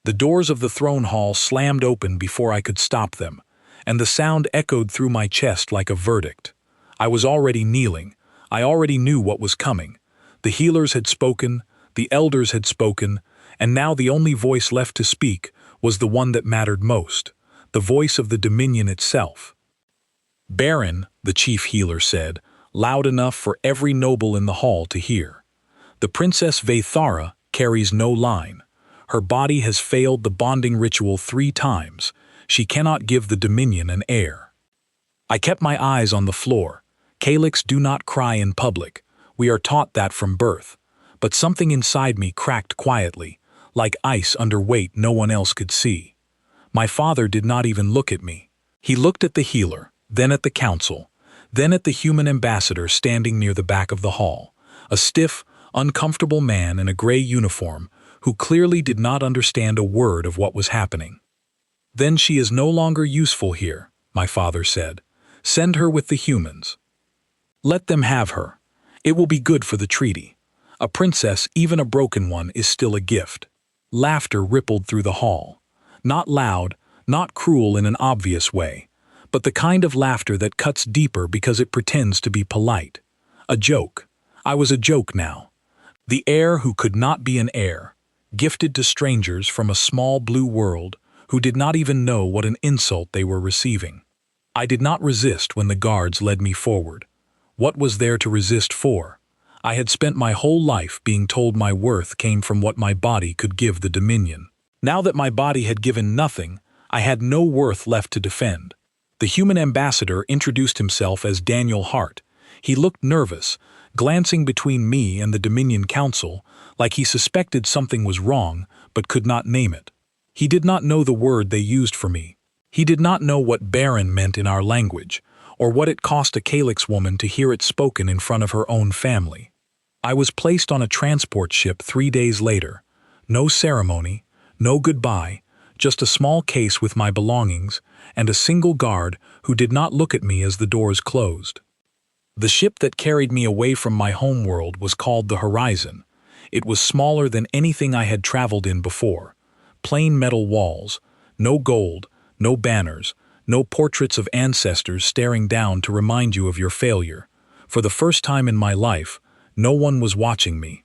The doors of the throne hall slammed open before I could stop them, and the sound echoed through my chest like a verdict. I was already kneeling. I already knew what was coming. The healers had spoken, the elders had spoken, and now the only voice left to speak was the one that mattered most, the voice of the Dominion itself. "Baron," the chief healer said, loud enough for every noble in the hall to hear. "The Princess Vathara carries no line. Her body has failed the bonding ritual 3 times. She cannot give the Dominion an heir." I kept my eyes on the floor. Calyx do not cry in public. We are taught that from birth. But something inside me cracked quietly, like ice under weight no one else could see. My father did not even look at me. He looked at the healer, then at the council, then at the human ambassador standing near the back of the hall, a stiff, uncomfortable man in a gray uniform who clearly did not understand a word of what was happening. "Then she is no longer useful here," my father said. "Send her with the humans. Let them have her. It will be good for the treaty. A princess, even a broken one, is still a gift." Laughter rippled through the hall. Not loud, not cruel in an obvious way, but the kind of laughter that cuts deeper because it pretends to be polite. A joke. I was a joke now. The heir who could not be an heir, gifted to strangers from a small blue world who did not even know what an insult they were receiving. I did not resist when the guards led me forward. What was there to resist for? I had spent my whole life being told my worth came from what my body could give the Dominion. Now that my body had given nothing, I had no worth left to defend. The human ambassador introduced himself as Daniel Hart. He looked nervous, glancing between me and the Dominion Council, like he suspected something was wrong, but could not name it. He did not know the word they used for me. He did not know what baron meant in our language, or what it cost a Calyx woman to hear it spoken in front of her own family. I was placed on a transport ship 3 days later. No ceremony, no goodbye, just a small case with my belongings, and a single guard who did not look at me as the doors closed. The ship that carried me away from my homeworld was called the Horizon. It was smaller than anything I had traveled in before. Plain metal walls, no gold, no banners, no portraits of ancestors staring down to remind you of your failure. For the first time in my life, no one was watching me.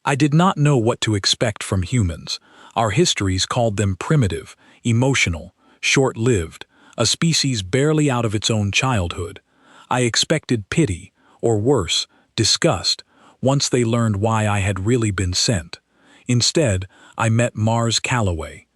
I did not know what to expect from humans. Our histories called them primitive, emotional, short-lived, a species barely out of its own childhood. I expected pity, or worse, disgust, once they learned why I had really been sent. Instead, I met Mars Calloway.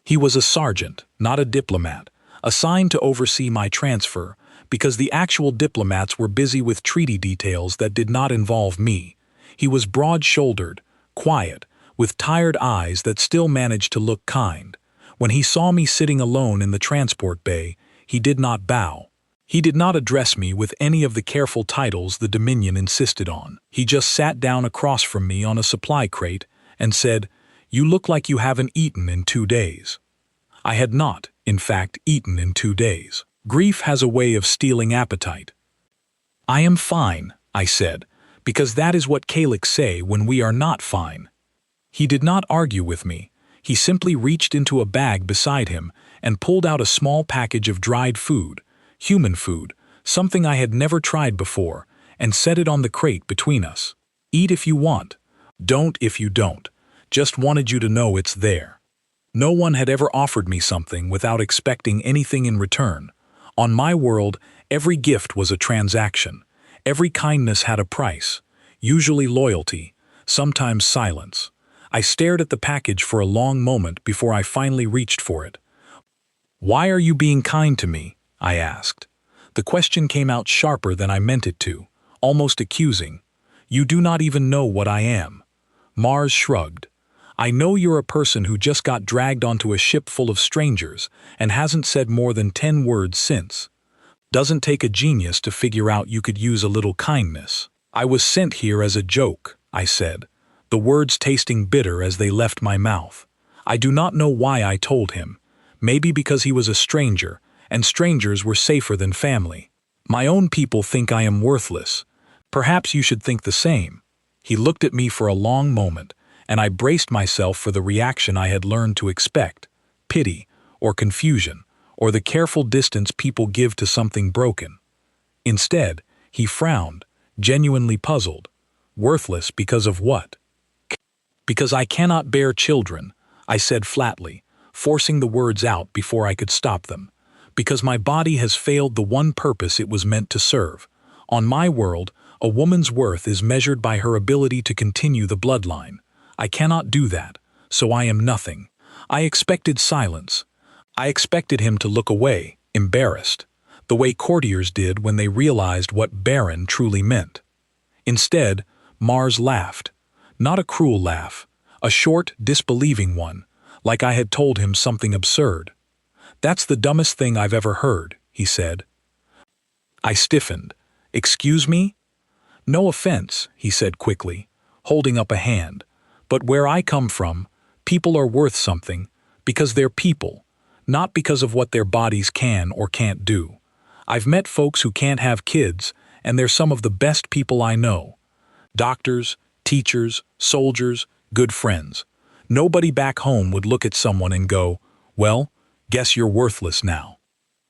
He was a sergeant, not a diplomat, assigned to oversee my transfer, because the actual diplomats were busy with treaty details that did not involve me. He was broad-shouldered, quiet, with tired eyes that still managed to look kind. When he saw me sitting alone in the transport bay, he did not bow. He did not address me with any of the careful titles the Dominion insisted on. He just sat down across from me on a supply crate and said, "You look like you haven't eaten in 2 days." I had not, in fact, eaten in 2 days. Grief has a way of stealing appetite. "I am fine," I said, because that is what Calyx say when we are not fine. He did not argue with me. He simply reached into a bag beside him and pulled out a small package of dried food, human food, something I had never tried before, and set it on the crate between us. "Eat if you want. Don't if you don't. Just wanted you to know it's there." No one had ever offered me something without expecting anything in return. On my world, every gift was a transaction. Every kindness had a price, usually loyalty, sometimes silence. I stared at the package for a long moment before I finally reached for it. "Why are you being kind to me?" I asked. The question came out sharper than I meant it to, almost accusing. "You do not even know what I am." Mars shrugged. "I know you're a person who just got dragged onto a ship full of strangers and hasn't said more than 10 words since. Doesn't take a genius to figure out you could use a little kindness." "I was sent here as a joke," I said, the words tasting bitter as they left my mouth. I do not know why I told him. Maybe because he was a stranger, and strangers were safer than family. "My own people think I am worthless. Perhaps you should think the same." He looked at me for a long moment, and I braced myself for the reaction I had learned to expect: pity, or confusion, or the careful distance people give to something broken. Instead, he frowned, genuinely puzzled. Worthless because of what? Because I cannot bear children, I said flatly, forcing the words out before I could stop them. Because my body has failed the one purpose it was meant to serve. On my world, a woman's worth is measured by her ability to continue the bloodline. I cannot do that, so I am nothing. I expected silence. I expected him to look away, embarrassed, the way courtiers did when they realized what barren truly meant. Instead, Mars laughed. Not a cruel laugh, a short, disbelieving one, like I had told him something absurd. "That's the dumbest thing I've ever heard," he said. I stiffened. "Excuse me?" "No offense," he said quickly, holding up a hand. "But where I come from, people are worth something because they're people, not because of what their bodies can or can't do. I've met folks who can't have kids, and they're some of the best people I know. Doctors, teachers, soldiers, good friends. Nobody back home would look at someone and go, 'Well, guess you're worthless now.'"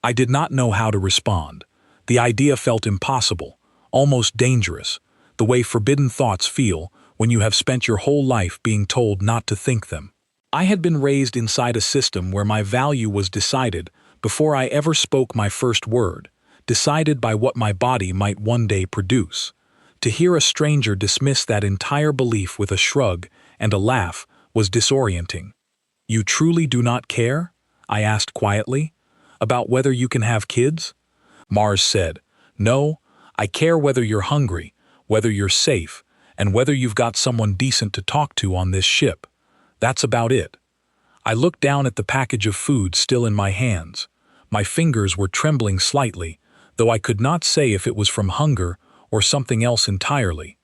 I did not know how to respond. The idea felt impossible, almost dangerous, the way forbidden thoughts feel when you have spent your whole life being told not to think them. I had been raised inside a system where my value was decided before I ever spoke my first word, decided by what my body might one day produce. To hear a stranger dismiss that entire belief with a shrug and a laugh was disorienting. "You truly do not care?" I asked quietly. "About whether you can have kids?" Mars said, "No, I care whether you're hungry, whether you're safe, and whether you've got someone decent to talk to on this ship. That's about it." I looked down at the package of food still in my hands. My fingers were trembling slightly, though I could not say if it was from hunger or something else entirely.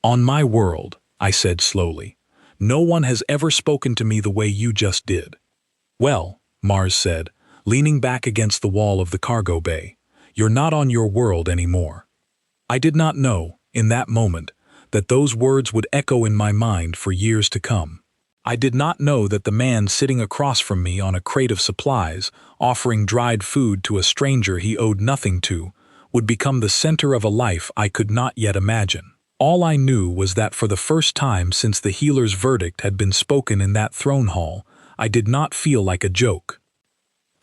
"On my world," I said slowly, "no one has ever spoken to me the way you just did." "Well," Mars said, leaning back against the wall of the cargo bay, "you're not on your world anymore." I did not know, in that moment, that those words would echo in my mind for years to come. I did not know that the man sitting across from me on a crate of supplies, offering dried food to a stranger he owed nothing to, would become the center of a life I could not yet imagine. All I knew was that for the first time since the healer's verdict had been spoken in that throne hall, I did not feel like a joke.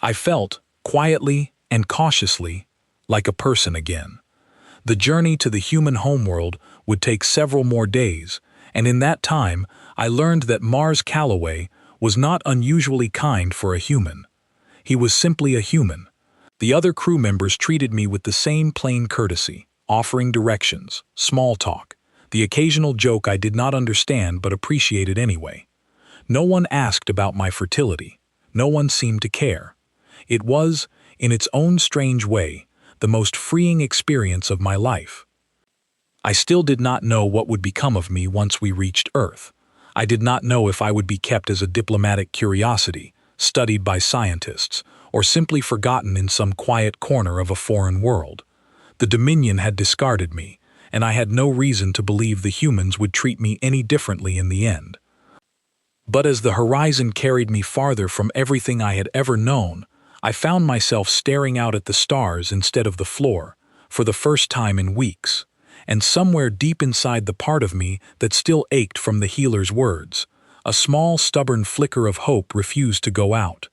I felt, quietly and cautiously, like a person again. The journey to the human homeworld would take several more days, and in that time I learned that Mars Calloway was not unusually kind for a human. He was simply a human. The other crew members treated me with the same plain courtesy, offering directions, small talk, the occasional joke I did not understand but appreciated anyway. No one asked about my fertility. No one seemed to care. It was, in its own strange way, the most freeing experience of my life. I still did not know what would become of me once we reached Earth. I did not know if I would be kept as a diplomatic curiosity, studied by scientists, or simply forgotten in some quiet corner of a foreign world. The Dominion had discarded me, and I had no reason to believe the humans would treat me any differently in the end. But as the horizon carried me farther from everything I had ever known, I found myself staring out at the stars instead of the floor, for the first time in weeks, and somewhere deep inside the part of me that still ached from the healer's words, a small, stubborn flicker of hope refused to go out.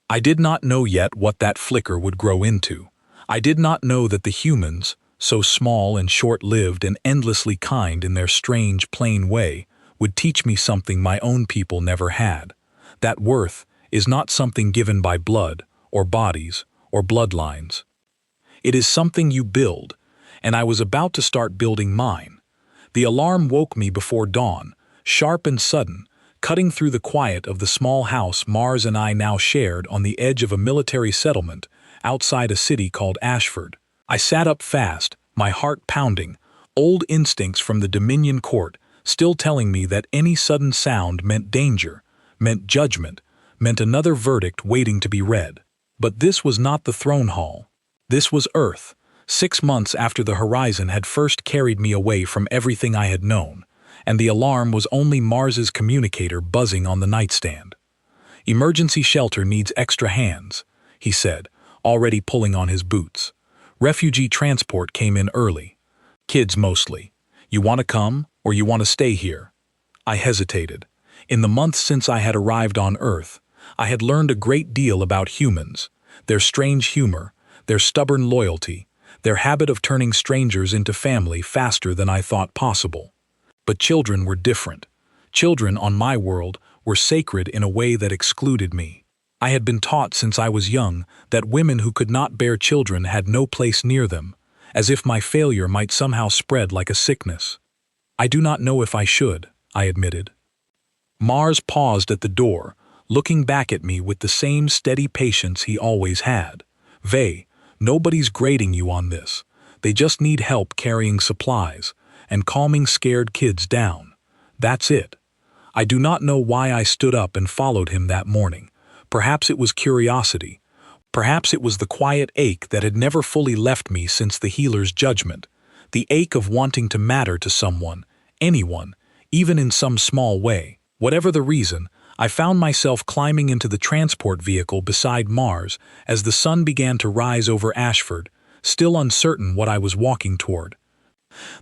I did not know yet what that flicker would grow into. I did not know that the humans, so small and short-lived and endlessly kind in their strange, plain way, would teach me something my own people never had. That worth is not something given by blood, or bodies, or bloodlines. It is something you build, and I was about to start building mine. The alarm woke me before dawn, sharp and sudden, cutting through the quiet of the small house Mars and I now shared on the edge of a military settlement outside a city called Ashford. I sat up fast, my heart pounding, old instincts from the Dominion court still telling me that any sudden sound meant danger, meant judgment, meant another verdict waiting to be read. But this was not the throne hall. This was Earth, 6 months after the horizon had first carried me away from everything I had known, and the alarm was only Mars's communicator buzzing on the nightstand. "Emergency shelter needs extra hands," he said, already pulling on his boots. "Refugee transport came in early. Kids mostly. You want to come, or you want to stay here?" I hesitated. In the months since I had arrived on Earth, I had learned a great deal about humans, their strange humor, their stubborn loyalty, their habit of turning strangers into family faster than I thought possible. But children were different. Children on my world were sacred in a way that excluded me. I had been taught since I was young that women who could not bear children had no place near them, as if my failure might somehow spread like a sickness. "I do not know if I should," I admitted. Mars paused at the door, looking back at me with the same steady patience he always had. "Vey, nobody's grading you on this. They just need help carrying supplies and calming scared kids down. That's it." I do not know why I stood up and followed him that morning. Perhaps it was curiosity. Perhaps it was the quiet ache that had never fully left me since the healer's judgment. The ache of wanting to matter to someone, anyone, even in some small way. Whatever the reason, I found myself climbing into the transport vehicle beside Mars as the sun began to rise over Ashford, still uncertain what I was walking toward.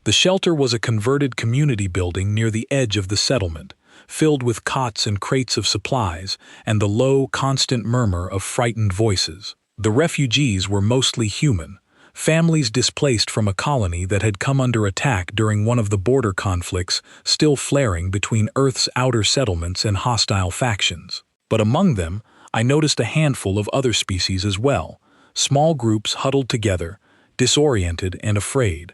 The shelter was a converted community building near the edge of the settlement, filled with cots and crates of supplies and the low, constant murmur of frightened voices. The refugees were mostly human, families displaced from a colony that had come under attack during one of the border conflicts still flaring between Earth's outer settlements and hostile factions. But among them, I noticed a handful of other species as well, small groups huddled together, disoriented and afraid.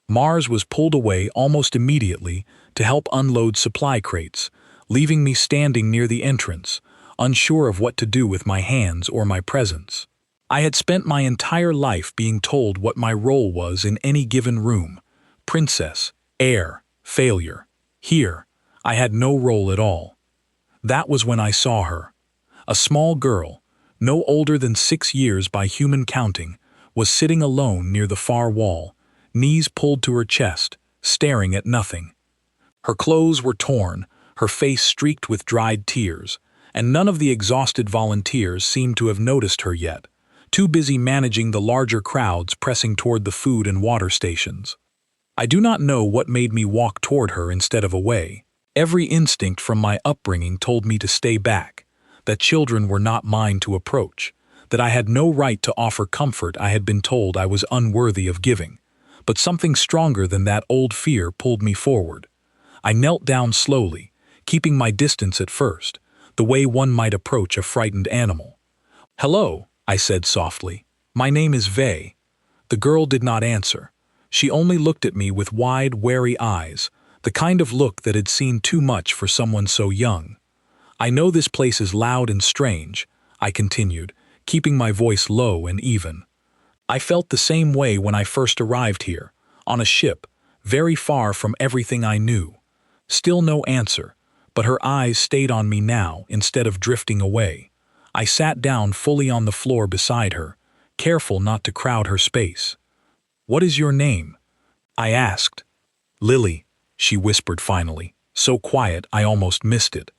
Mars was pulled away almost immediately to help unload supply crates, leaving me standing near the entrance, unsure of what to do with my hands or my presence. I had spent my entire life being told what my role was in any given room: princess, heir, failure. Here, I had no role at all. That was when I saw her. A small girl, no older than 6 years by human counting, was sitting alone near the far wall, knees pulled to her chest, staring at nothing. Her clothes were torn, her face streaked with dried tears, and none of the exhausted volunteers seemed to have noticed her yet, too busy managing the larger crowds pressing toward the food and water stations. I do not know what made me walk toward her instead of away. Every instinct from my upbringing told me to stay back, that children were not mine to approach, that I had no right to offer comfort I had been told I was unworthy of giving. But something stronger than that old fear pulled me forward. I knelt down slowly, keeping my distance at first, the way one might approach a frightened animal. "Hello," I said softly. "My name is Vey." The girl did not answer. She only looked at me with wide, wary eyes, the kind of look that had seen too much for someone so young. "I know this place is loud and strange," I continued, keeping my voice low and even. "I felt the same way when I first arrived here, on a ship, very far from everything I knew." Still no answer, but her eyes stayed on me now instead of drifting away. I sat down fully on the floor beside her, careful not to crowd her space. "What is your name?" I asked. "Lily," she whispered finally, so quiet I almost missed it.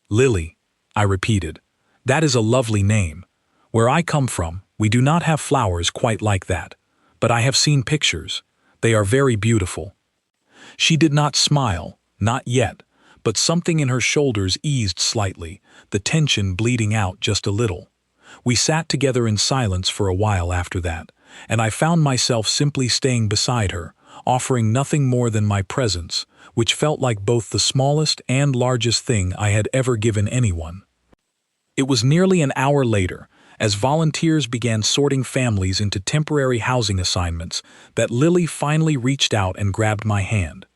"Lily," I repeated. "That is a lovely name. Where I come from, we do not have flowers quite like that, but I have seen pictures. They are very beautiful." She did not smile, not yet, but something in her shoulders eased slightly, the tension bleeding out just a little. We sat together in silence for a while after that, and I found myself simply staying beside her, offering nothing more than my presence, which felt like both the smallest and largest thing I had ever given anyone. It was nearly an hour later, as volunteers began sorting families into temporary housing assignments, that Lily finally reached out and grabbed my hand.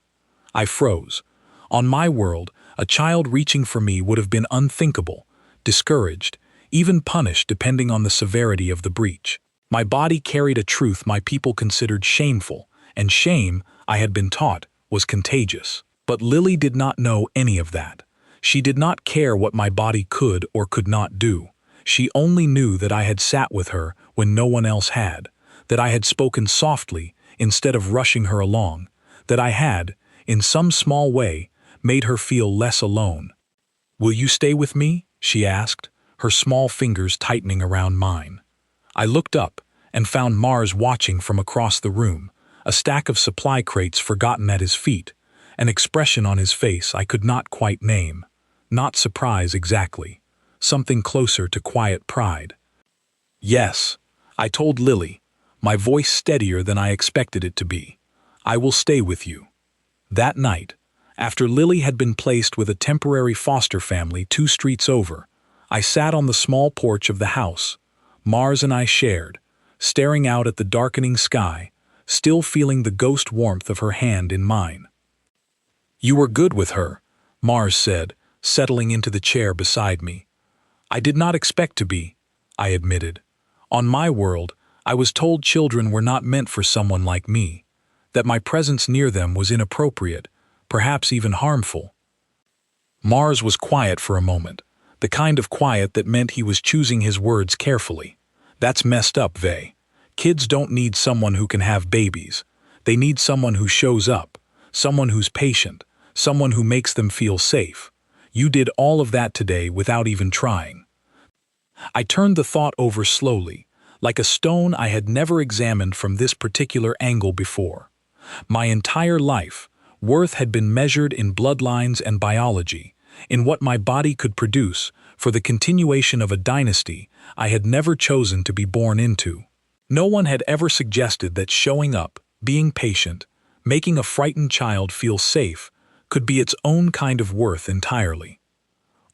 I froze. On my world, a child reaching for me would have been unthinkable, discouraged, even punished depending on the severity of the breach. My body carried a truth my people considered shameful, and shame, I had been taught, was contagious. But Lily did not know any of that. She did not care what my body could or could not do. She only knew that I had sat with her when no one else had, that I had spoken softly instead of rushing her along, that I had, in some small way, made her feel less alone. "Will you stay with me?" she asked, her small fingers tightening around mine. I looked up and found Mars watching from across the room, a stack of supply crates forgotten at his feet, an expression on his face I could not quite name. Not surprise exactly, something closer to quiet pride. "Yes," I told Lily, my voice steadier than I expected it to be. "I will stay with you." That night, after Lily had been placed with a temporary foster family 2 streets over, I sat on the small porch of the house. Mars and I shared, staring out at the darkening sky, still feeling the ghost warmth of her hand in mine. "You were good with her," Mars said, settling into the chair beside me. "I did not expect to be," I admitted. "On my world, I was told children were not meant for someone like me, that my presence near them was inappropriate, perhaps even harmful." Mars was quiet for a moment, the kind of quiet that meant he was choosing his words carefully. "That's messed up, Vey. Kids don't need someone who can have babies. They need someone who shows up, someone who's patient, someone who makes them feel safe. You did all of that today without even trying." I turned the thought over slowly, like a stone I had never examined from this particular angle before. My entire life, worth had been measured in bloodlines and biology, in what my body could produce for the continuation of a dynasty I had never chosen to be born into. No one had ever suggested that showing up, being patient, making a frightened child feel safe, could be its own kind of worth entirely.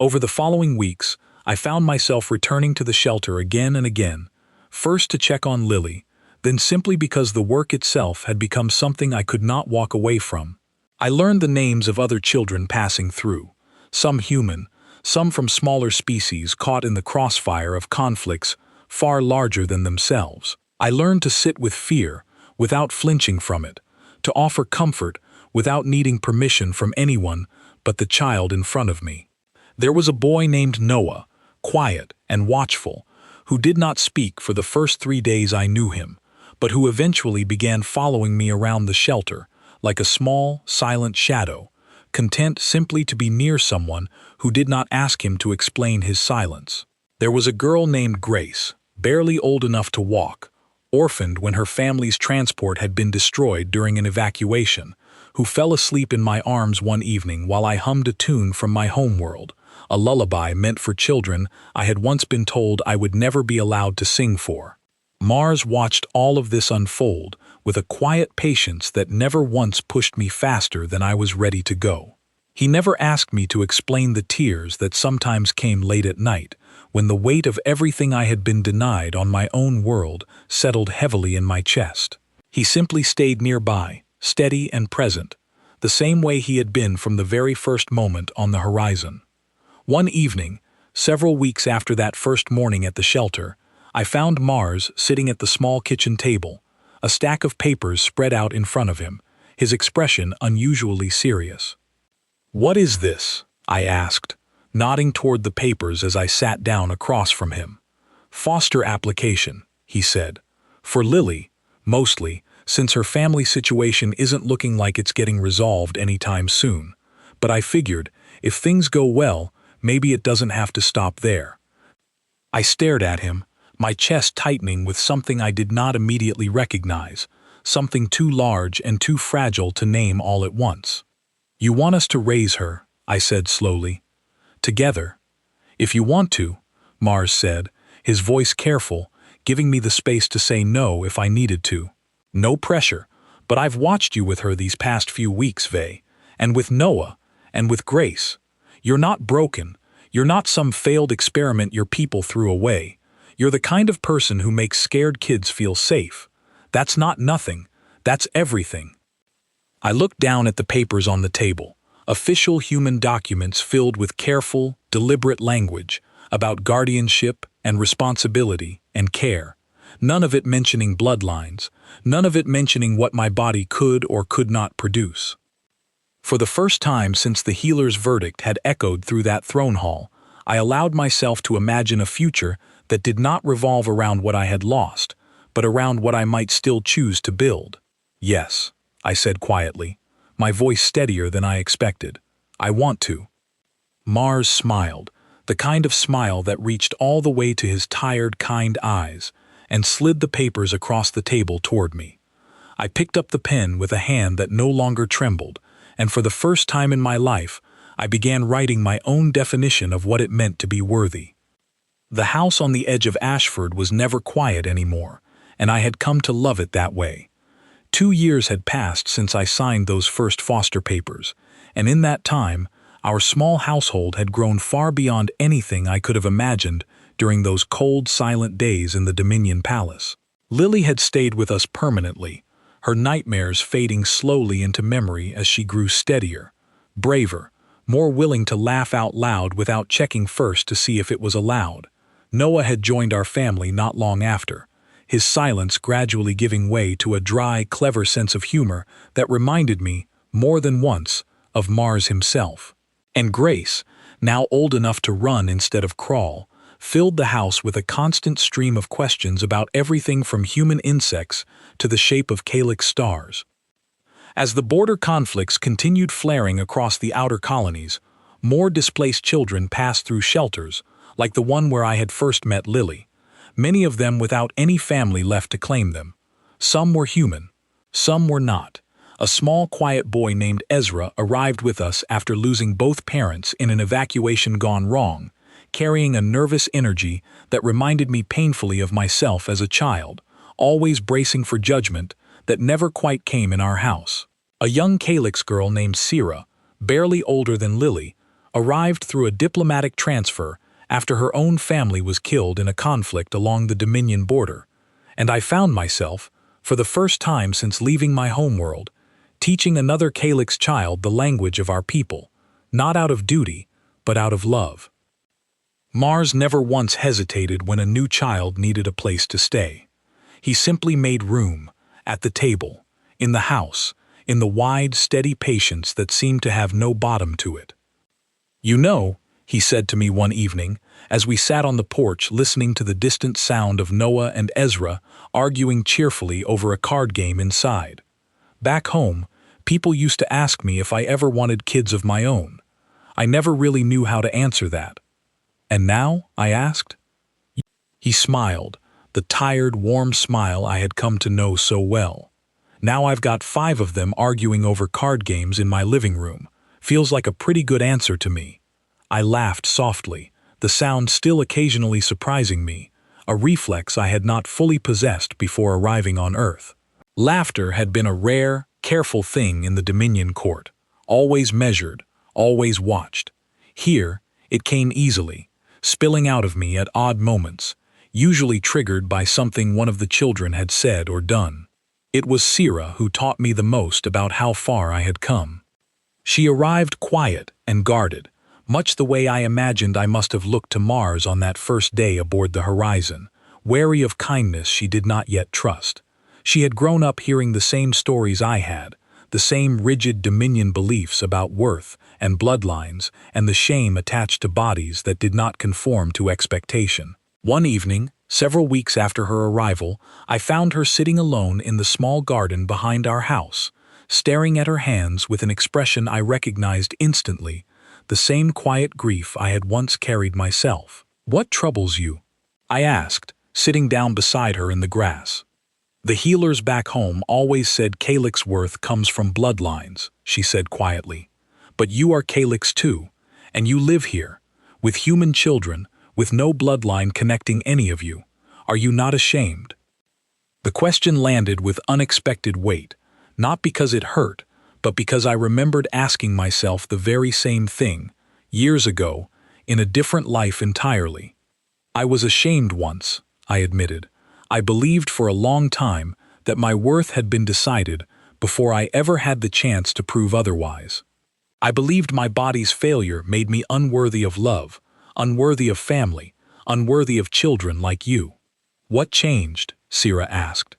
Over the following weeks, I found myself returning to the shelter again and again, first to check on Lily, then simply because the work itself had become something I could not walk away from. I learned the names of other children passing through, some human, some from smaller species caught in the crossfire of conflicts far larger than themselves. I learned to sit with fear without flinching from it, to offer comfort without needing permission from anyone but the child in front of me. There was a boy named Noah, quiet and watchful, who did not speak for the first 3 days I knew him, but who eventually began following me around the shelter, like a small, silent shadow, content simply to be near someone who did not ask him to explain his silence. There was a girl named Grace, barely old enough to walk, orphaned when her family's transport had been destroyed during an evacuation, who fell asleep in my arms one evening while I hummed a tune from my homeworld, a lullaby meant for children I had once been told I would never be allowed to sing for. Mars watched all of this unfold with a quiet patience that never once pushed me faster than I was ready to go. He never asked me to explain the tears that sometimes came late at night, when the weight of everything I had been denied on my own world settled heavily in my chest. He simply stayed nearby, steady and present, the same way he had been from the very first moment on the horizon. One evening, several weeks after that first morning at the shelter, I found Mars sitting at the small kitchen table, a stack of papers spread out in front of him, his expression unusually serious. "What is this?" I asked, nodding toward the papers as I sat down across from him. "Foster application," he said. "For Lily, mostly, since her family situation isn't looking like it's getting resolved anytime soon. But I figured, if things go well, maybe it doesn't have to stop there." I stared at him, my chest tightening with something I did not immediately recognize, something too large and too fragile to name all at once. "You want us to raise her," I said slowly. "Together." "If you want to," Mars said, his voice careful, giving me the space to say no if I needed to. "No pressure, but I've watched you with her these past few weeks, Vey, and with Noah, and with Grace. You're not broken. You're not some failed experiment your people threw away. You're the kind of person who makes scared kids feel safe. That's not nothing. That's everything." I looked down at the papers on the table, official human documents filled with careful, deliberate language about guardianship and responsibility and care. None of it mentioning bloodlines, none of it mentioning what my body could or could not produce. For the first time since the healer's verdict had echoed through that throne hall, I allowed myself to imagine a future that did not revolve around what I had lost, but around what I might still choose to build. "Yes," I said quietly, my voice steadier than I expected. "I want to." Mars smiled, the kind of smile that reached all the way to his tired, kind eyes, and slid the papers across the table toward me. I picked up the pen with a hand that no longer trembled, and for the first time in my life, I began writing my own definition of what it meant to be worthy. The house on the edge of Ashford was never quiet anymore, and I had come to love it that way. 2 years had passed since I signed those first foster papers, and in that time, our small household had grown far beyond anything I could have imagined during those cold, silent days in the Dominion Palace. Lily had stayed with us permanently, her nightmares fading slowly into memory as she grew steadier, braver, more willing to laugh out loud without checking first to see if it was allowed. Noah had joined our family not long after, his silence gradually giving way to a dry, clever sense of humor that reminded me, more than once, of Mars himself. And Grace, now old enough to run instead of crawl, filled the house with a constant stream of questions about everything from human insects to the shape of calyx stars. As the border conflicts continued flaring across the outer colonies, more displaced children passed through shelters, like the one where I had first met Lily, many of them without any family left to claim them. Some were human, some were not. A small, quiet boy named Ezra arrived with us after losing both parents in an evacuation gone wrong, carrying a nervous energy that reminded me painfully of myself as a child, always bracing for judgment that never quite came in our house. A young calyx girl named Sira, barely older than Lily, arrived through a diplomatic transfer after her own family was killed in a conflict along the Dominion border, and I found myself, for the first time since leaving my homeworld, teaching another calyx child the language of our people, not out of duty, but out of love. Mars never once hesitated when a new child needed a place to stay. He simply made room, at the table, in the house, in the wide, steady patience that seemed to have no bottom to it. "You know," he said to me one evening, as we sat on the porch listening to the distant sound of Noah and Ezra arguing cheerfully over a card game inside. "Back home, people used to ask me if I ever wanted kids of my own. I never really knew how to answer that." "And now?" I asked. He smiled, the tired, warm smile I had come to know so well. "Now I've got 5 of them arguing over card games in my living room. Feels like a pretty good answer to me." I laughed softly, the sound still occasionally surprising me, a reflex I had not fully possessed before arriving on Earth. Laughter had been a rare, careful thing in the Dominion court, always measured, always watched. Here, it came easily, spilling out of me at odd moments, usually triggered by something one of the children had said or done. It was Sira who taught me the most about how far I had come. She arrived quiet and guarded, much the way I imagined I must have looked to Mars on that first day aboard the Horizon, wary of kindness she did not yet trust. She had grown up hearing the same stories I had, the same rigid Dominion beliefs about worth and bloodlines and the shame attached to bodies that did not conform to expectation. One evening, several weeks after her arrival, I found her sitting alone in the small garden behind our house, staring at her hands with an expression I recognized instantly, the same quiet grief I had once carried myself. "What troubles you?" I asked, sitting down beside her in the grass. "The healers back home always said calyx worth comes from bloodlines," she said quietly. "But you are calyx too, and you live here, with human children, with no bloodline connecting any of you. Are you not ashamed?" The question landed with unexpected weight, not because it hurt, but because I remembered asking myself the very same thing, years ago, in a different life entirely. "I was ashamed once," I admitted. "I believed for a long time that my worth had been decided before I ever had the chance to prove otherwise. I believed my body's failure made me unworthy of love, unworthy of family, unworthy of children like you." "What changed?" Sira asked.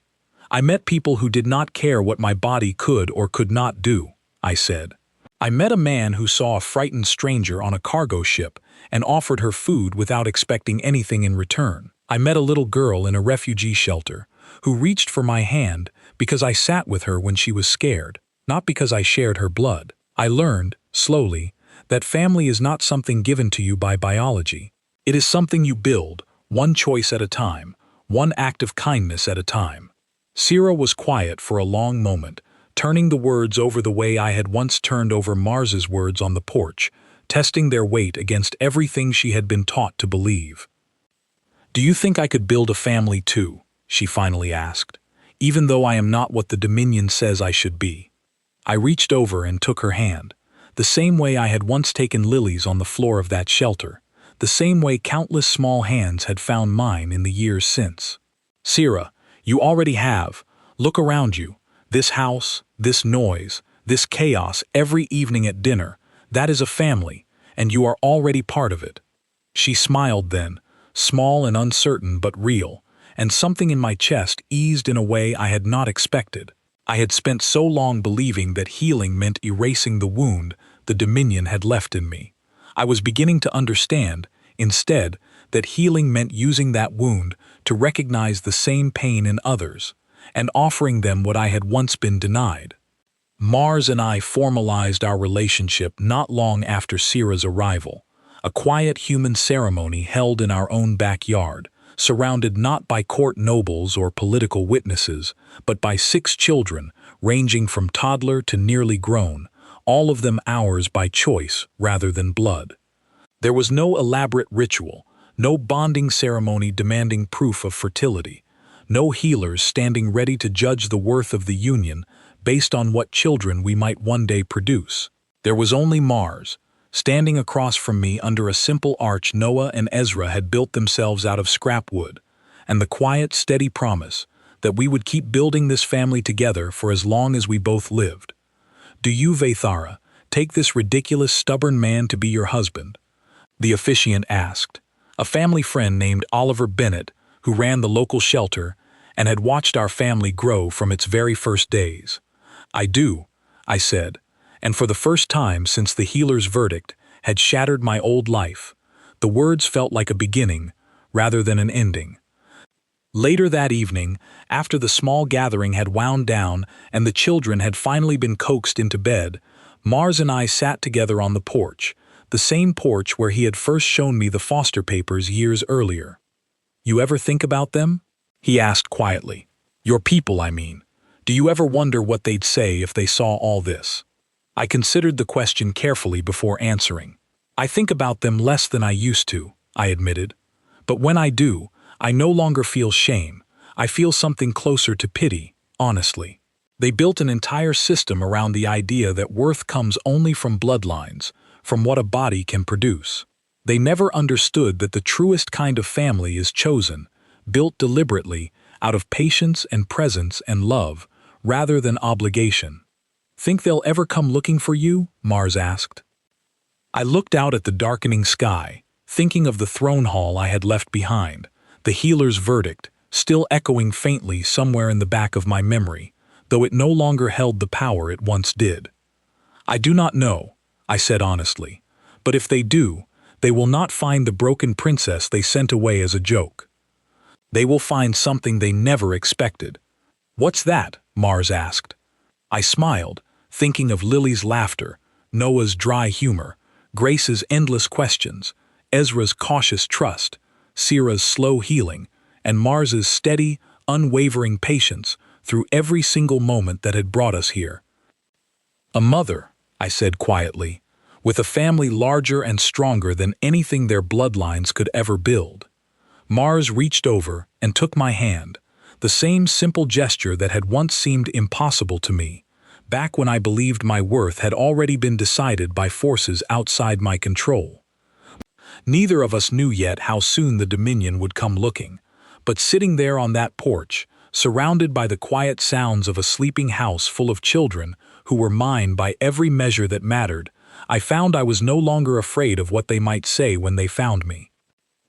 "I met people who did not care what my body could or could not do," I said. "I met a man who saw a frightened stranger on a cargo ship and offered her food without expecting anything in return. I met a little girl in a refugee shelter who reached for my hand because I sat with her when she was scared. not because I shared her blood. I learned, slowly, that family is not something given to you by biology. It is something you build, one choice at a time, one act of kindness at a time. Sira was quiet for a long moment, turning the words over the way I had once turned over Mars's words on the porch, testing their weight against everything she had been taught to believe. "Do you think I could build a family too?" she finally asked, "even though I am not what the Dominion says I should be?" I reached over and took her hand, the same way I had once taken Lily's on the floor of that shelter, the same way countless small hands had found mine in the years since. "Sira, you already have. Look around you. This house, this noise, this chaos every evening at dinner, that is a family, and you are already part of it." She smiled then, small and uncertain but real, and something in my chest eased in a way I had not expected. I had spent so long believing that healing meant erasing the wound the Dominion had left in me. I was beginning to understand, instead, that healing meant using that wound to recognize the same pain in others, and offering them what I had once been denied. Mars and I formalized our relationship not long after Sira's arrival, a quiet human ceremony held in our own backyard, surrounded not by court nobles or political witnesses, but by 6 children, ranging from toddler to nearly grown, all of them ours by choice rather than blood. There was no elaborate ritual, no bonding ceremony demanding proof of fertility, no healers standing ready to judge the worth of the union based on what children we might one day produce. There was only Mars, standing across from me under a simple arch Noah and Ezra had built themselves out of scrap wood, and the quiet, steady promise that we would keep building this family together for as long as we both lived. "Do you, Vathara, take this ridiculous, stubborn man to be your husband?" the officiant asked, a family friend named Oliver Bennett, who ran the local shelter and had watched our family grow from its very first days. "I do," I said, and for the first time since the healer's verdict had shattered my old life, the words felt like a beginning rather than an ending. Later that evening, after the small gathering had wound down and the children had finally been coaxed into bed, Mars and I sat together on the porch, the same porch where he had first shown me the foster papers years earlier. "You ever think about them?" he asked quietly. "Your people, I mean. Do you ever wonder what they'd say if they saw all this?" I considered the question carefully before answering. "I think about them less than I used to," I admitted. "But when I do, I no longer feel shame. I feel something closer to pity, honestly. They built an entire system around the idea that worth comes only from bloodlines, from what a body can produce. They never understood that the truest kind of family is chosen, built deliberately, out of patience and presence and love, rather than obligation." "Think they'll ever come looking for you?" Mars asked. I looked out at the darkening sky, thinking of the throne hall I had left behind, the healer's verdict, still echoing faintly somewhere in the back of my memory, though it no longer held the power it once did. "I do not know," I said honestly, "but if they do, they will not find the broken princess they sent away as a joke. They will find something they never expected." "What's that?" Mars asked. I smiled, thinking of Lily's laughter, Noah's dry humor, Grace's endless questions, Ezra's cautious trust, Sira's slow healing, and Mars's steady, unwavering patience through every single moment that had brought us here. "A mother," I said quietly, "with a family larger and stronger than anything their bloodlines could ever build." Mars reached over and took my hand, the same simple gesture that had once seemed impossible to me, back when I believed my worth had already been decided by forces outside my control. Neither of us knew yet how soon the Dominion would come looking, but sitting there on that porch, surrounded by the quiet sounds of a sleeping house full of children who were mine by every measure that mattered, I found I was no longer afraid of what they might say when they found me.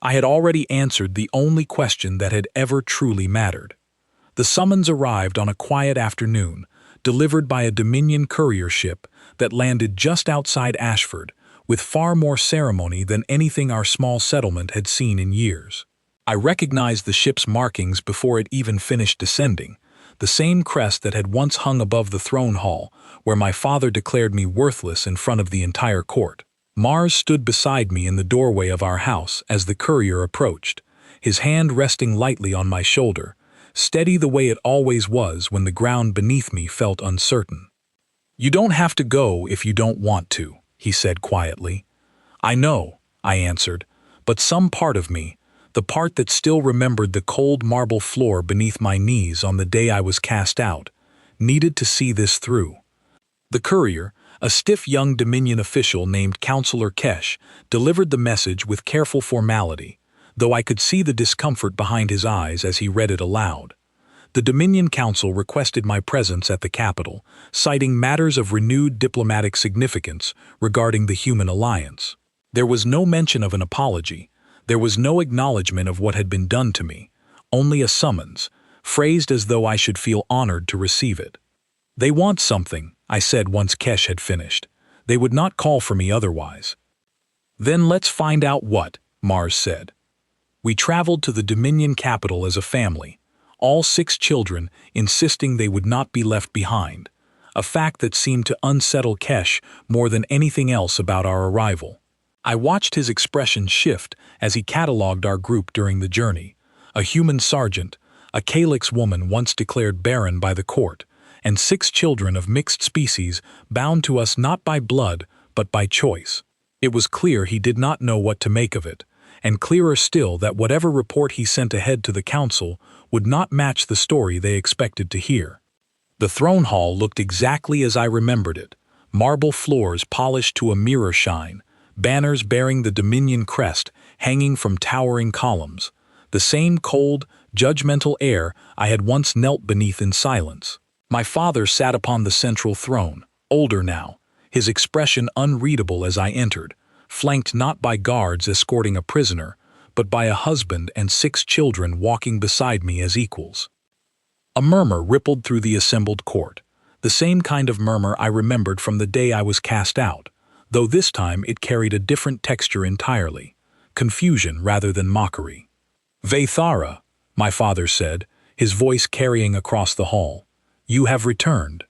I had already answered the only question that had ever truly mattered. The summons arrived on a quiet afternoon, delivered by a Dominion courier ship that landed just outside Ashford, with far more ceremony than anything our small settlement had seen in years. I recognized the ship's markings before it even finished descending, the same crest that had once hung above the throne hall, where my father declared me worthless in front of the entire court. Mars stood beside me in the doorway of our house as the courier approached, his hand resting lightly on my shoulder, steady the way it always was when the ground beneath me felt uncertain. "You don't have to go if you don't want to," he said quietly. "I know," I answered, but some part of me, the part that still remembered the cold marble floor beneath my knees on the day I was cast out, needed to see this through. The courier, a stiff young Dominion official named Counselor Kesh, delivered the message with careful formality, though I could see the discomfort behind his eyes as he read it aloud. The Dominion Council requested my presence at the capital, citing matters of renewed diplomatic significance regarding the human alliance. There was no mention of an apology. There was no acknowledgement of what had been done to me, only a summons, phrased as though I should feel honored to receive it. "They want something," I said once Kesh had finished. "They would not call for me otherwise." "Then let's find out what," Mars said. We traveled to the Dominion capital as a family, all 6 children insisting they would not be left behind, a fact that seemed to unsettle Kesh more than anything else about our arrival. I watched his expression shift as he catalogued our group during the journey: a human sergeant, a Calyx woman once declared barren by the court, and 6 children of mixed species bound to us not by blood but by choice. It was clear he did not know what to make of it, and clearer still that whatever report he sent ahead to the council would not match the story they expected to hear. The throne hall looked exactly as I remembered it: marble floors polished to a mirror shine, banners bearing the Dominion crest hanging from towering columns, the same cold, judgmental air I had once knelt beneath in silence. My father sat upon the central throne, older now, his expression unreadable as I entered, flanked not by guards escorting a prisoner, but by a husband and 6 children walking beside me as equals. A murmur rippled through the assembled court, the same kind of murmur I remembered from the day I was cast out, though this time it carried a different texture entirely, confusion rather than mockery. "Vaithara," my father said, his voice carrying across the hall, "you have returned."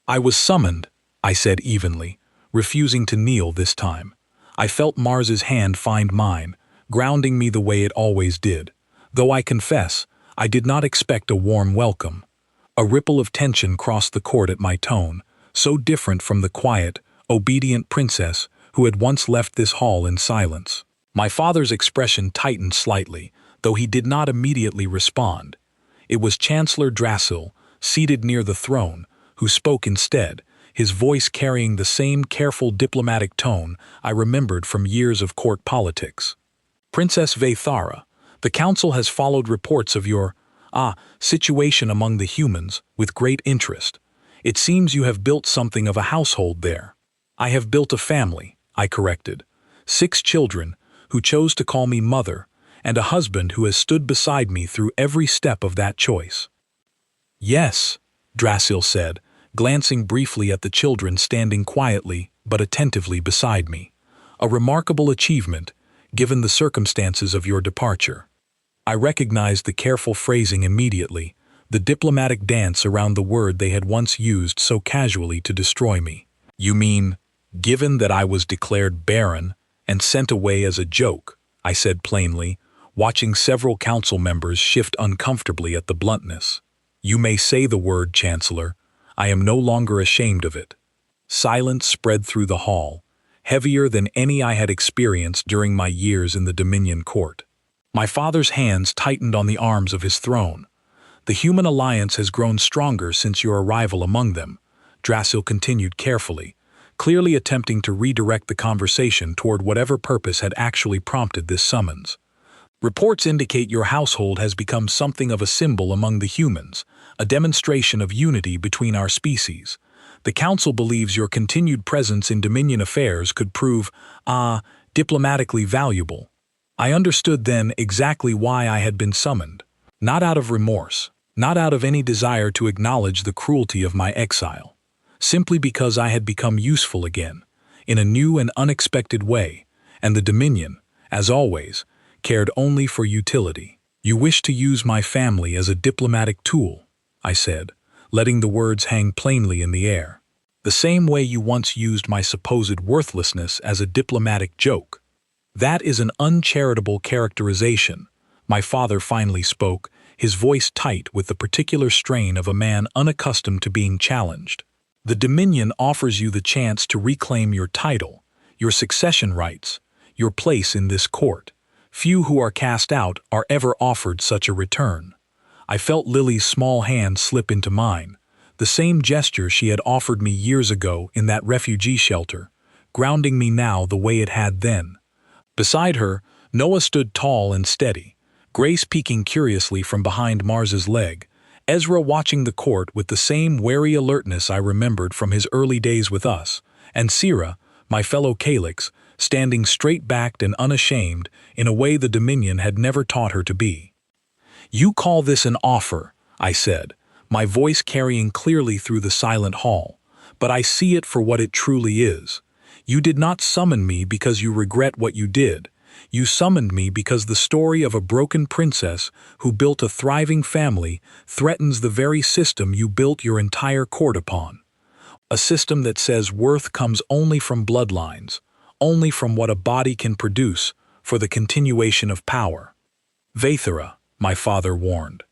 "I was summoned," I said evenly, refusing to kneel this time. I felt Mars's hand find mine, grounding me the way it always did, though I confess I did not expect a warm welcome. A ripple of tension crossed the court at my tone, so different from the quiet, obedient princess who had once left this hall in silence. My father's expression tightened slightly, though he did not immediately respond. It was Chancellor Drasil, seated near the throne, who spoke instead, his voice carrying the same careful diplomatic tone I remembered from years of court politics. "Princess Vaithara, the council has followed reports of your, situation among the humans with great interest. It seems you have built something of a household there." "I have built a family," I corrected. 6 children, who chose to call me mother, and a husband who has stood beside me through every step of that choice. "Yes," Drasil said, glancing briefly at the children standing quietly but attentively beside me. "A remarkable achievement, given the circumstances of your departure." I recognized the careful phrasing immediately, the diplomatic dance around the word they had once used so casually to destroy me. "You mean, given that I was declared barren and sent away as a joke," I said plainly, watching several council members shift uncomfortably at the bluntness. "You may say the word, Chancellor. I am no longer ashamed of it." Silence spread through the hall, heavier than any I had experienced during my years in the Dominion court. My father's hands tightened on the arms of his throne. "The human alliance has grown stronger since your arrival among them," Drasil continued carefully, clearly attempting to redirect the conversation toward whatever purpose had actually prompted this summons. "Reports indicate your household has become something of a symbol among the humans, a demonstration of unity between our species. The Council believes your continued presence in Dominion affairs could prove, diplomatically valuable." I understood then exactly why I had been summoned. Not out of remorse, not out of any desire to acknowledge the cruelty of my exile. Simply because I had become useful again, in a new and unexpected way, and the Dominion, as always, cared only for utility. "You wish to use my family as a diplomatic tool," I said, letting the words hang plainly in the air. The same way you once used my supposed worthlessness as a diplomatic joke. That is an uncharitable characterization. My father finally spoke, his voice tight with the particular strain of a man unaccustomed to being challenged. The Dominion offers you the chance to reclaim your title, your succession rights, your place in this court. Few who are cast out are ever offered such a return. I felt Lily's small hand slip into mine, the same gesture she had offered me years ago in that refugee shelter, grounding me now the way it had then. Beside her, Noah stood tall and steady, Grace peeking curiously from behind Mars's leg, Ezra watching the court with the same wary alertness I remembered from his early days with us, and Sira, my fellow Calyx, standing straight-backed and unashamed in a way the Dominion had never taught her to be. "You call this an offer," I said, my voice carrying clearly through the silent hall, "but I see it for what it truly is. You did not summon me because you regret what you did. You summoned me because the story of a broken princess who built a thriving family threatens the very system you built your entire court upon. A system that says worth comes only from bloodlines, only from what a body can produce for the continuation of power." "Vaethra," my father warned.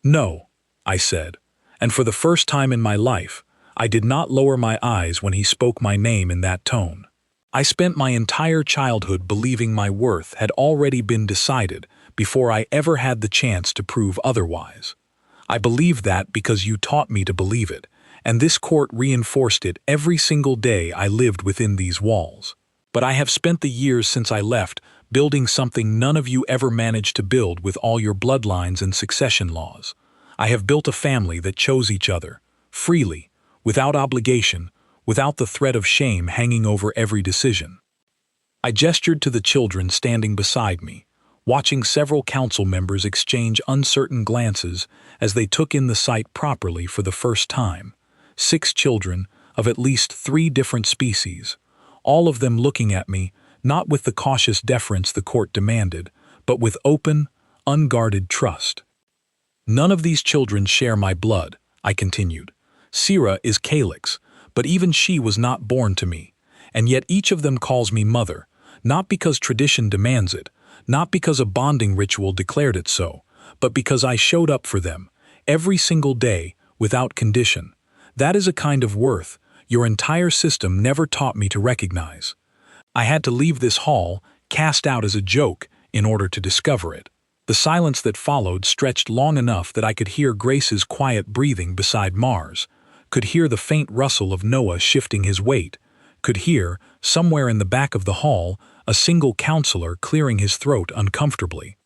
"No," I said, and for the first time in my life, I did not lower my eyes when he spoke my name in that tone. I spent my entire childhood believing my worth had already been decided before I ever had the chance to prove otherwise. I believed that because you taught me to believe it, and this court reinforced it every single day I lived within these walls. But I have spent the years since I left building something none of you ever managed to build with all your bloodlines and succession laws. I have built a family that chose each other, freely, without obligation, without the threat of shame hanging over every decision." I gestured to the children standing beside me, watching several council members exchange uncertain glances as they took in the sight properly for the first time. 6 children of at least 3 different species, all of them looking at me, not with the cautious deference the court demanded, but with open, unguarded trust. "None of these children share my blood," I continued. "Sira is Calyx, but even she was not born to me, and yet each of them calls me mother, not because tradition demands it, not because a bonding ritual declared it so, but because I showed up for them, every single day, without condition. That is a kind of worth your entire system never taught me to recognize. I had to leave this hall, cast out as a joke, in order to discover it." The silence that followed stretched long enough that I could hear Grace's quiet breathing beside Mars, could hear the faint rustle of Noah shifting his weight, could hear, somewhere in the back of the hall, a single counselor clearing his throat uncomfortably.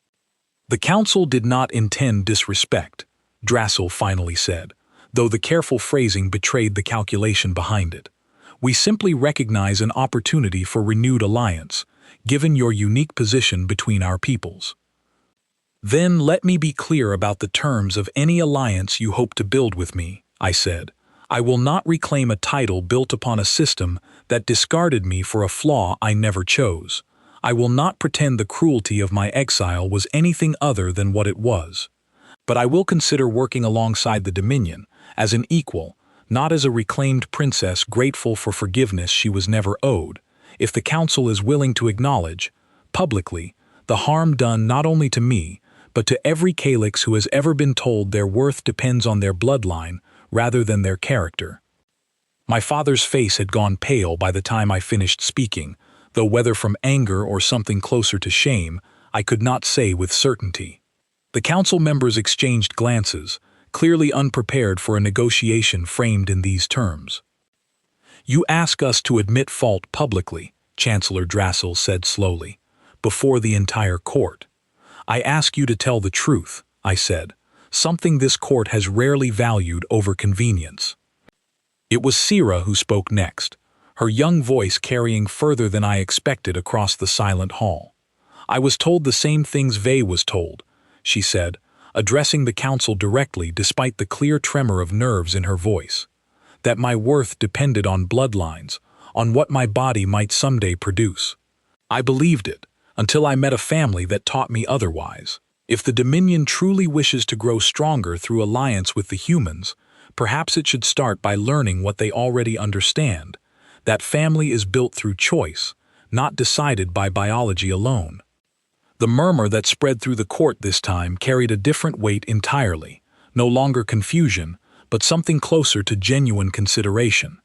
"The council did not intend disrespect," Drassel finally said, though the careful phrasing betrayed the calculation behind it. "We simply recognize an opportunity for renewed alliance, given your unique position between our peoples." "Then let me be clear about the terms of any alliance you hope to build with me," I said. "I will not reclaim a title built upon a system that discarded me for a flaw I never chose. I will not pretend the cruelty of my exile was anything other than what it was. But I will consider working alongside the Dominion, as an equal, not as a reclaimed princess grateful for forgiveness she was never owed, if the Council is willing to acknowledge, publicly, the harm done not only to me, but to every Calyx who has ever been told their worth depends on their bloodline rather than their character." My father's face had gone pale by the time I finished speaking, though whether from anger or something closer to shame, I could not say with certainty. The council members exchanged glances, clearly unprepared for a negotiation framed in these terms. "You ask us to admit fault publicly," Chancellor Drassel said slowly, "before the entire court. I ask you to tell the truth," I said, "something this court has rarely valued over convenience." It was Sira who spoke next, her young voice carrying further than I expected across the silent hall. "I was told the same things Vey was told," she said, addressing the council directly despite the clear tremor of nerves in her voice. "That my worth depended on bloodlines, on what my body might someday produce. I believed it, until I met a family that taught me otherwise. If the Dominion truly wishes to grow stronger through alliance with the humans, perhaps it should start by learning what they already understand, that family is built through choice, not decided by biology alone. The murmur that spread through the court this time carried a different weight entirely, no longer confusion, but something closer to genuine consideration.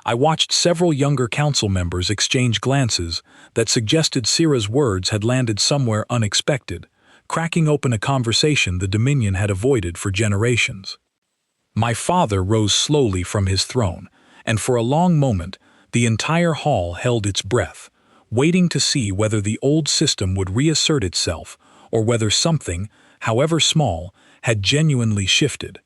I watched several younger council members exchange glances that suggested Sira's words had landed somewhere unexpected, cracking open a conversation the Dominion had avoided for generations. My father rose slowly from his throne, and for a long moment, the entire hall held its breath, waiting to see whether the old system would reassert itself or whether something, however small, had genuinely shifted.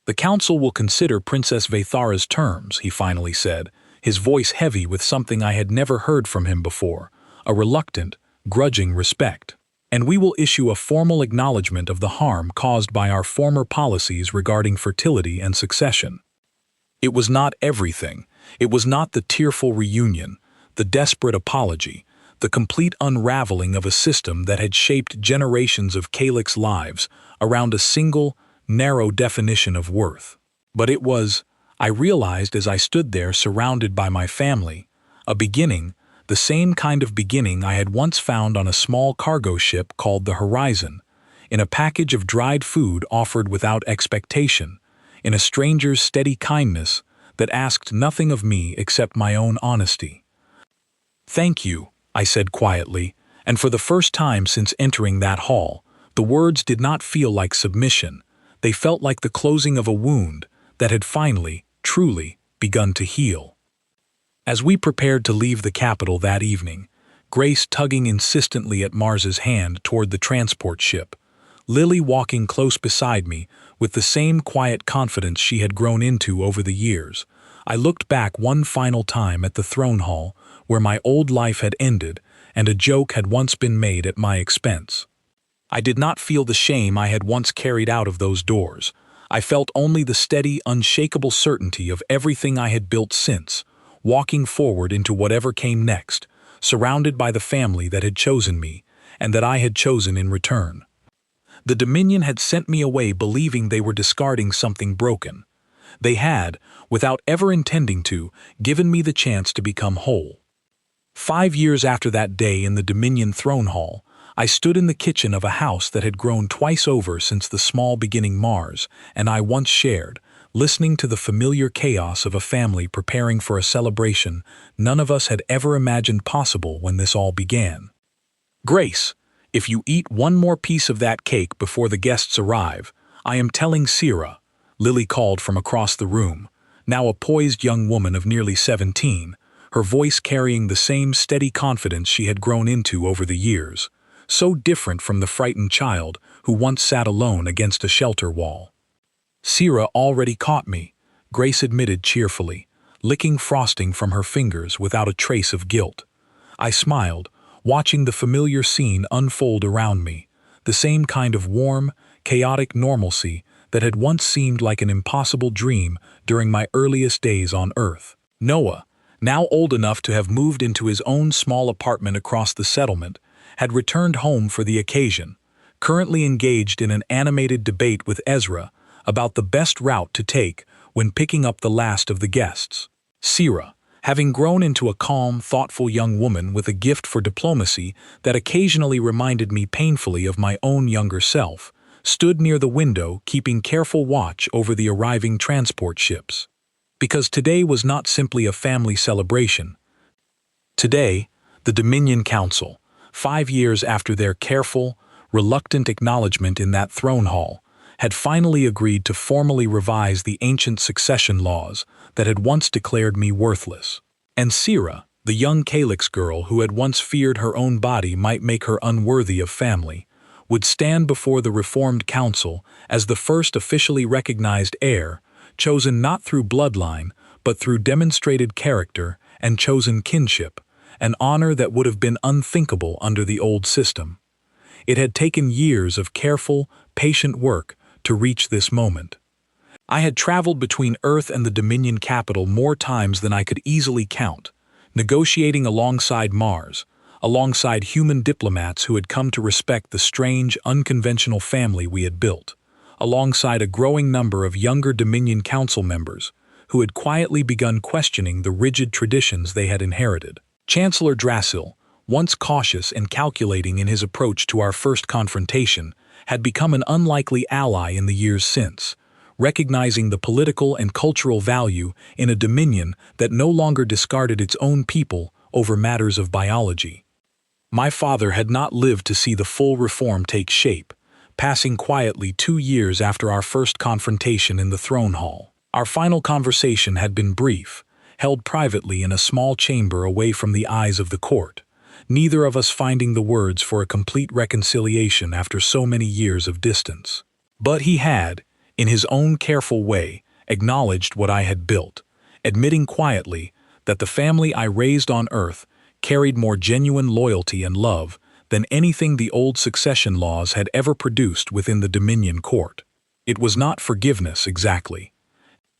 "The council will consider Princess Vathara's terms," he finally said, his voice heavy with something I had never heard from him before, a reluctant, grudging respect. "And we will issue a formal acknowledgement of the harm caused by our former policies regarding fertility and succession." It was not everything. It was not the tearful reunion, the desperate apology, the complete unraveling of a system that had shaped generations of Calyx lives around a single, narrow definition of worth. But it was, I realized as I stood there surrounded by my family, a beginning, the same kind of beginning I had once found on a small cargo ship called the Horizon, in a package of dried food offered without expectation, in a stranger's steady kindness that asked nothing of me except my own honesty. "Thank you," I said quietly, and for the first time since entering that hall, the words did not feel like submission. They felt like the closing of a wound that had finally, truly, begun to heal. As we prepared to leave the capital that evening, Grace tugging insistently at Mars's hand toward the transport ship, Lily walking close beside me with the same quiet confidence she had grown into over the years, I looked back one final time at the throne hall where my old life had ended and a joke had once been made at my expense. I did not feel the shame I had once carried out of those doors. I felt only the steady, unshakable certainty of everything I had built since, walking forward into whatever came next, surrounded by the family that had chosen me, and that I had chosen in return. The Dominion had sent me away believing they were discarding something broken. They had, without ever intending to, given me the chance to become whole. 5 years after that day in the Dominion throne hall, I stood in the kitchen of a house that had grown twice over since the small beginning Mars and I once shared, listening to the familiar chaos of a family preparing for a celebration none of us had ever imagined possible when this all began. "Grace, if you eat one more piece of that cake before the guests arrive, I am telling Sira," Lily called from across the room, now a poised young woman of nearly 17, her voice carrying the same steady confidence she had grown into over the years, so different from the frightened child who once sat alone against a shelter wall. "Sira already caught me," Grace admitted cheerfully, licking frosting from her fingers without a trace of guilt. I smiled, watching the familiar scene unfold around me, the same kind of warm, chaotic normalcy that had once seemed like an impossible dream during my earliest days on Earth. Noah, now old enough to have moved into his own small apartment across the settlement, had returned home for the occasion, currently engaged in an animated debate with Ezra about the best route to take when picking up the last of the guests. Sira, having grown into a calm, thoughtful young woman with a gift for diplomacy that occasionally reminded me painfully of my own younger self, stood near the window keeping careful watch over the arriving transport ships. Because today was not simply a family celebration. Today, the Dominion Council, 5 years after their careful, reluctant acknowledgement in that throne hall, had finally agreed to formally revise the ancient succession laws that had once declared me worthless. And Sira, the young Calyx girl who had once feared her own body might make her unworthy of family, would stand before the reformed council as the first officially recognized heir, chosen not through bloodline, but through demonstrated character and chosen kinship, an honor that would have been unthinkable under the old system. It had taken years of careful, patient work to reach this moment. I had traveled between Earth and the Dominion capital more times than I could easily count, negotiating alongside Mars, alongside human diplomats who had come to respect the strange, unconventional family we had built, alongside a growing number of younger Dominion Council members who had quietly begun questioning the rigid traditions they had inherited. Chancellor Drasil, once cautious and calculating in his approach to our first confrontation, had become an unlikely ally in the years since, recognizing the political and cultural value in a dominion that no longer discarded its own people over matters of biology. My father had not lived to see the full reform take shape, passing quietly 2 years after our first confrontation in the throne hall. Our final conversation had been brief, held privately in a small chamber away from the eyes of the court, neither of us finding the words for a complete reconciliation after so many years of distance. But he had, in his own careful way, acknowledged what I had built, admitting quietly that the family I raised on Earth carried more genuine loyalty and love than anything the old succession laws had ever produced within the Dominion court. It was not forgiveness exactly,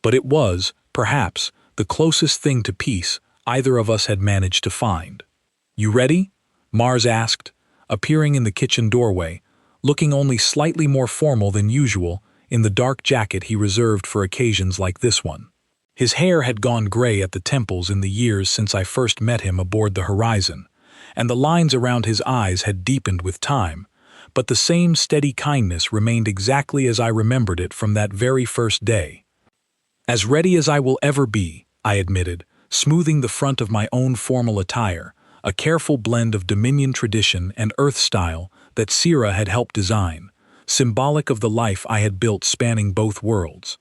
but it was, perhaps, the closest thing to peace either of us had managed to find. "You ready?" Mars asked, appearing in the kitchen doorway, looking only slightly more formal than usual in the dark jacket he reserved for occasions like this one. His hair had gone gray at the temples in the years since I first met him aboard the Horizon, and the lines around his eyes had deepened with time, but the same steady kindness remained exactly as I remembered it from that very first day. "As ready as I will ever be," I admitted, smoothing the front of my own formal attire, a careful blend of Dominion tradition and Earth style that Sira had helped design, symbolic of the life I had built spanning both worlds.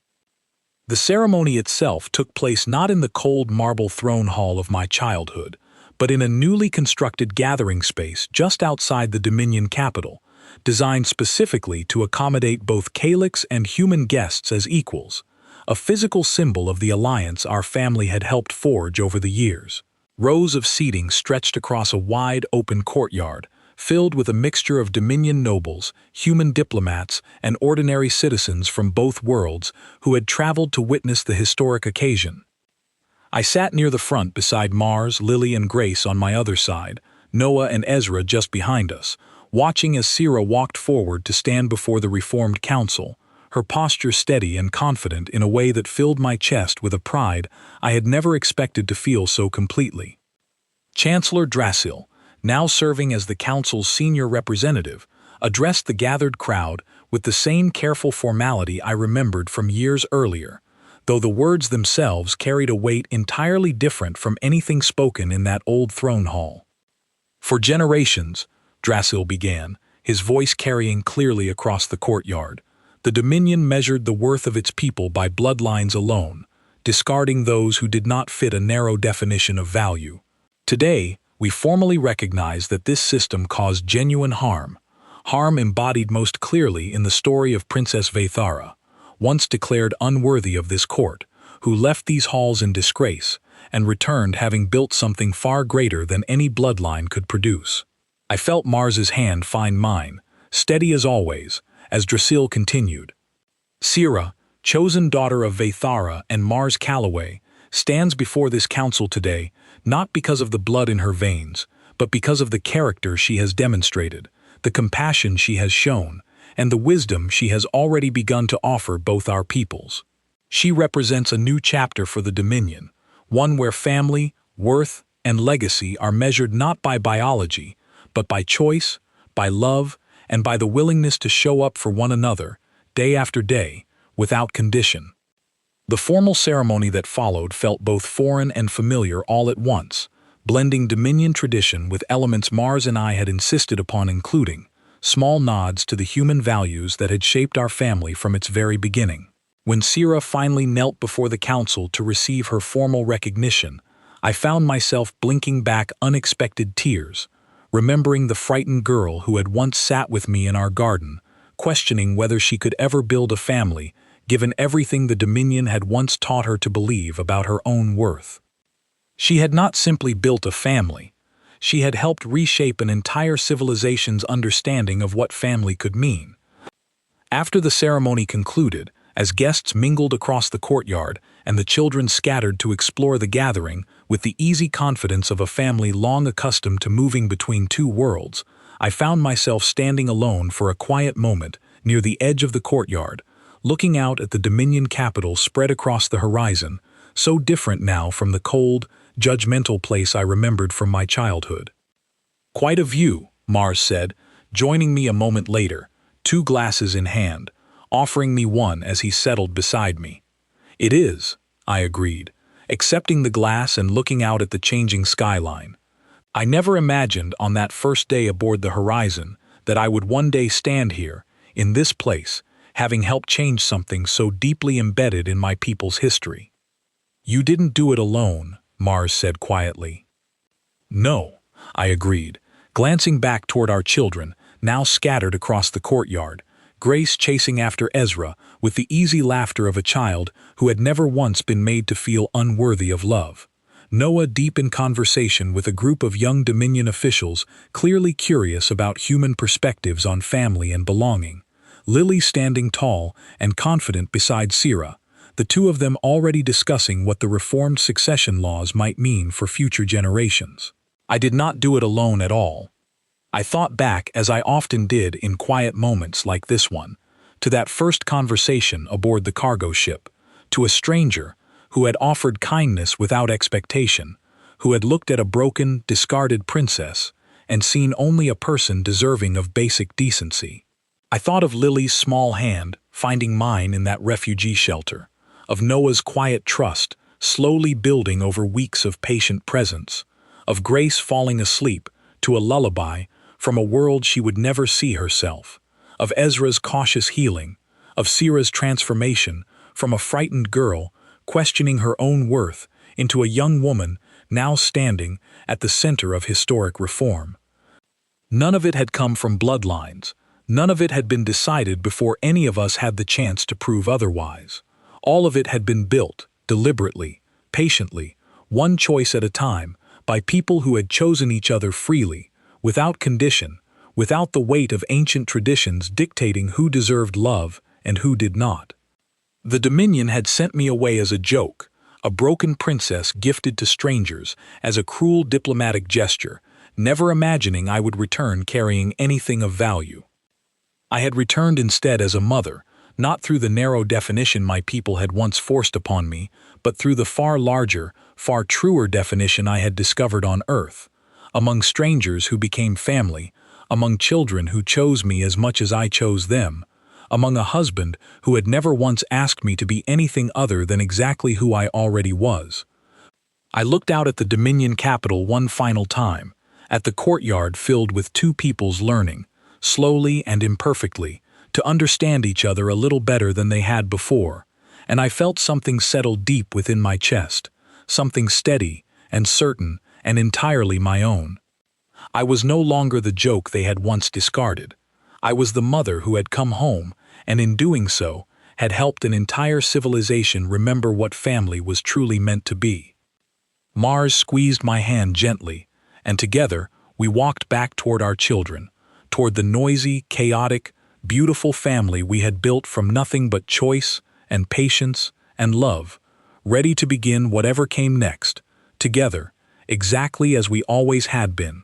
The ceremony itself took place not in the cold marble throne hall of my childhood, but in a newly constructed gathering space just outside the Dominion capital, designed specifically to accommodate both Calyx and human guests as equals, a physical symbol of the alliance our family had helped forge over the years. Rows of seating stretched across a wide, open courtyard, filled with a mixture of Dominion nobles, human diplomats, and ordinary citizens from both worlds who had traveled to witness the historic occasion. I sat near the front beside Mars, Lily, and Grace on my other side, Noah and Ezra just behind us, watching as Sira walked forward to stand before the Reformed Council, her posture steady and confident in a way that filled my chest with a pride I had never expected to feel so completely. Chancellor Drasil, now serving as the Council's senior representative, addressed the gathered crowd with the same careful formality I remembered from years earlier, though the words themselves carried a weight entirely different from anything spoken in that old throne hall. "For generations," Drasil began, his voice carrying clearly across the courtyard, "the Dominion measured the worth of its people by bloodlines alone, discarding those who did not fit a narrow definition of value. Today, we formally recognize that this system caused genuine harm embodied most clearly in the story of Princess Vathara, once declared unworthy of this court, who left these halls in disgrace and returned having built something far greater than any bloodline could produce." I felt Mars's hand find mine, steady as always, as Drasil continued. "Sira, chosen daughter of Vathara and Mars Calloway, stands before this council today not because of the blood in her veins, but because of the character she has demonstrated, the compassion she has shown, and the wisdom she has already begun to offer both our peoples. She represents a new chapter for the Dominion, one where family, worth, and legacy are measured not by biology, but by choice, by love, and by the willingness to show up for one another, day after day, without condition." The formal ceremony that followed felt both foreign and familiar all at once, blending Dominion tradition with elements Mars and I had insisted upon including, small nods to the human values that had shaped our family from its very beginning. When Sira finally knelt before the council to receive her formal recognition, I found myself blinking back unexpected tears, remembering the frightened girl who had once sat with me in our garden, questioning whether she could ever build a family given everything the Dominion had once taught her to believe about her own worth. She had not simply built a family, she had helped reshape an entire civilization's understanding of what family could mean. After the ceremony concluded, as guests mingled across the courtyard and the children scattered to explore the gathering with the easy confidence of a family long accustomed to moving between two worlds, I found myself standing alone for a quiet moment near the edge of the courtyard, looking out at the Dominion capital spread across the horizon, so different now from the cold, judgmental place I remembered from my childhood. "Quite a view," Mars said, joining me a moment later, 2 glasses in hand, offering me one as he settled beside me. "It is," I agreed, accepting the glass and looking out at the changing skyline. I never imagined on that first day aboard the Horizon that I would one day stand here, in this place, having helped change something so deeply embedded in my people's history. "You didn't do it alone," Mars said quietly. "No," I agreed, glancing back toward our children, now scattered across the courtyard, Grace chasing after Ezra with the easy laughter of a child who had never once been made to feel unworthy of love. Noah deep in conversation with a group of young Dominion officials clearly curious about human perspectives on family and belonging. Lily standing tall and confident beside Syrah, the two of them already discussing what the reformed succession laws might mean for future generations. I did not do it alone at all. I thought back, as I often did in quiet moments like this one, to that first conversation aboard the cargo ship, to a stranger who had offered kindness without expectation, who had looked at a broken, discarded princess and seen only a person deserving of basic decency. I thought of Lily's small hand finding mine in that refugee shelter, of Noah's quiet trust slowly building over weeks of patient presence, of Grace falling asleep to a lullaby from a world she would never see herself, of Ezra's cautious healing, of Syrah's transformation from a frightened girl questioning her own worth into a young woman now standing at the center of historic reform. None of it had come from bloodlines. None of it had been decided before any of us had the chance to prove otherwise. All of it had been built, deliberately, patiently, one choice at a time, by people who had chosen each other freely, without condition, without the weight of ancient traditions dictating who deserved love and who did not. The Dominion had sent me away as a joke, a broken princess gifted to strangers as a cruel diplomatic gesture, never imagining I would return carrying anything of value. I had returned instead as a mother, not through the narrow definition my people had once forced upon me, but through the far larger, far truer definition I had discovered on Earth, among strangers who became family, among children who chose me as much as I chose them, among a husband who had never once asked me to be anything other than exactly who I already was. I looked out at the Dominion capital one final time, at the courtyard filled with two peoples learning, slowly and imperfectly, to understand each other a little better than they had before, and I felt something settle deep within my chest, something steady and certain and entirely my own. I was no longer the joke they had once discarded. I was the mother who had come home, and in doing so, had helped an entire civilization remember what family was truly meant to be. Mars squeezed my hand gently, and together we walked back toward our children, toward the noisy, chaotic, beautiful family we had built from nothing but choice and patience and love, ready to begin whatever came next, together, exactly as we always had been.